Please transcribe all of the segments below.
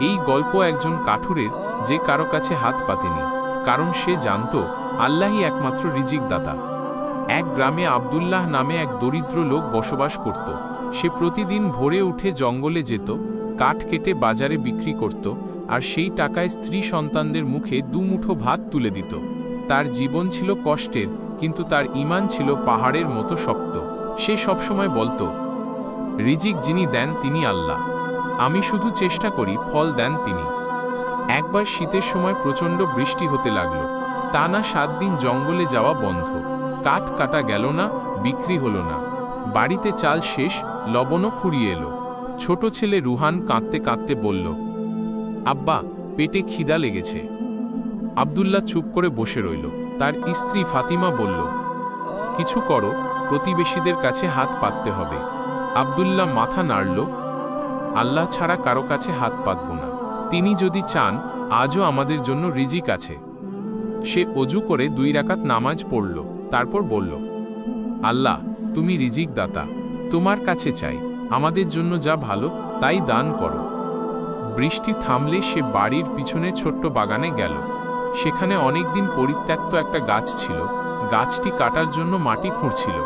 এই গল্প একজন কাঠুরের, যে কারো কাছে হাত পাতেনি, কারণ সে জানত আল্লাহই একমাত্র রিজিক দাতা। এক গ্রামে আব্দুল্লাহ নামে এক দরিদ্র লোক বসবাস করত। সে প্রতিদিন ভোরে উঠে জঙ্গলে যেত, কাঠ কেটে বাজারে বিক্রি করত, আর সেই টাকায় স্ত্রী সন্তানদের মুখে দুমুঠো ভাত তুলে দিত। তার জীবন ছিল কষ্টের, কিন্তু তার ঈমান ছিল পাহাড়ের মতো শক্ত। সে সবসময় বলতো, রিজিক যিনি দেন তিনি আল্লাহ, আমি শুধু চেষ্টা করি, ফল দেন তিনি। একবার শীতের সময় প্রচণ্ড বৃষ্টি হতে লাগলো। টানা 7 দিন জঙ্গলে যাওয়া বন্ধ, কাঠ কাটা গেল না, বিক্রি হলো না। বাড়িতে চাল শেষ, লবণও ফুরিয়ে এলো। ছোট ছেলে রুহান কাঁদতে কাঁদতে বলল, আব্বা, পেটে খিদা লেগেছে। আব্দুল্লাহ চুপ করে বসে রইল। তার স্ত্রী ফাতিমা বলল, কিছু করো, প্রতিবেশীদের কাছে হাত পাততে হবে। আব্দুল্লাহ মাথা নাড়ল, আল্লাহ ছাড়া কারো কাছে হাত পাতব না। তিনি যদি চান, আজও আমাদের জন্য রিজিক আছে। সে অজু করে 2 রাকাত নামাজ পড়ল, তারপর বলল, আল্লাহ, তুমি রিজিক দাতা, তোমার কাছে চাই, আমাদের জন্য যা ভালো তাই দান করো। বৃষ্টি থামলে সে বাড়ির পিছনে ছোট্ট বাগানে গেল। সেখানে অনেকদিন পরিত্যক্ত একটা গাছ ছিল। গাছটি কাটার জন্য মাটি খুঁড়ছিল।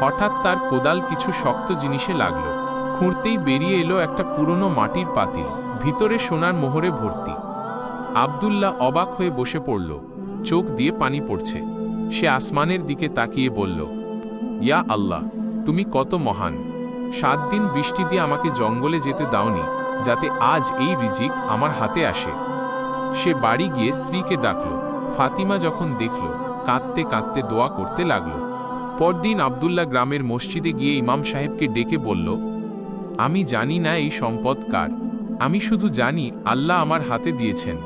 হঠাৎ তার কোদাল কিছু শক্ত জিনিসে লাগলো। খুঁড়তেই বেরিয়ে এলো একটা পুরনো মাটির পাতিল, ভিতরে সোনার মোহরে ভর্তি। আব্দুল্লাহ অবাক হয়ে বসে পড়ল, চোখ দিয়ে পানি পড়ছে। সে আসমানের দিকে তাকিয়ে বলল, ইয়া আল্লাহ, তুমি কত মহান। 7 দিন বৃষ্টি দিয়ে আমাকে জঙ্গলে যেতে দাওনি, যাতে আজ এই রিজিক আমার হাতে আসে। সে বাড়ি গিয়ে স্ত্রীকে ডাকল। ফাতিমা যখন দেখল, কাঁদতে কাঁদতে দোয়া করতে লাগল। পরদিন আব্দুল্লাহ গ্রামের মসজিদে গিয়ে ইমাম সাহেবকে ডেকে বলল, আমি জানি না এই সম্পদ কার, আমি শুধু জানি আল্লাহ আমার হাতে দিয়েছেন।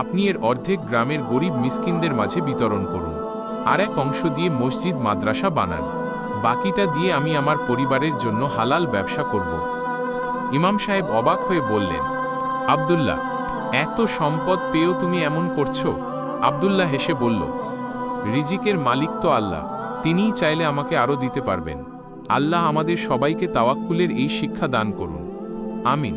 আপনি এর অর্ধেক গ্রামের গরিব মিসকিনদের মাঝে বিতরণ করুন, আর এক অংশ দিয়ে মসজিদ মাদ্রাসা বানান, বাকিটা দিয়ে আমি আমার পরিবারের জন্য হালাল ব্যবসা করব। ইমাম সাহেব অবাক হয়ে বললেন, আব্দুল্লাহ, এত সম্পদ পেয়েও তুমি এমন করছো? আব্দুল্লাহ হেসে বলল, রিজিকের মালিক তো আল্লাহ, তিনিই চাইলে আমাকে আরও দিতে পারবেন। আল্লাহ আমাদের সবাইকে তাওয়াক্কুলের এই শিক্ষা দান করুন, আমিন।